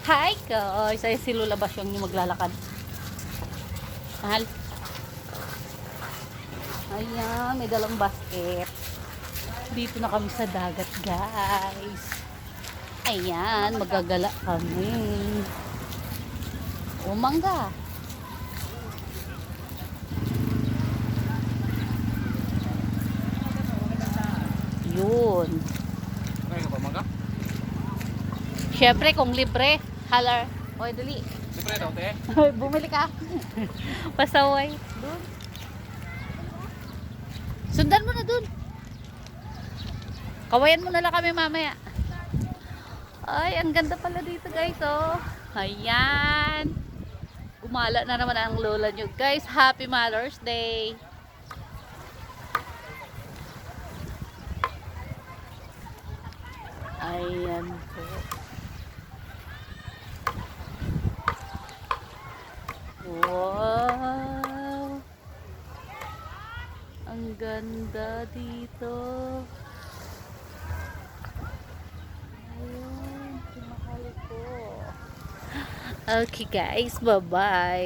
Hi guys! Ay si Lola Basyong yung maglalakad. Mahal. Ayan, may dalang basket. Dito na kami sa dagat guys. Ayan, magagala kami. O mangga. Yun. Kaya ka ba mangga? Syempre kung libre, halar. Oy, dali. Siyempre daw, te. Bumili ka. Pasaway. Dun. Sundan mo na dun. Kawayan mo na lang kami mamaya. Ay, ang ganda pala dito guys, oh. Ayan. Gumala na naman ang lola nyo. Guys, Happy Mother's Day. Ayan po. Wow. Ang ganda dito. Ayun, kumahal po. Okay guys, bye-bye.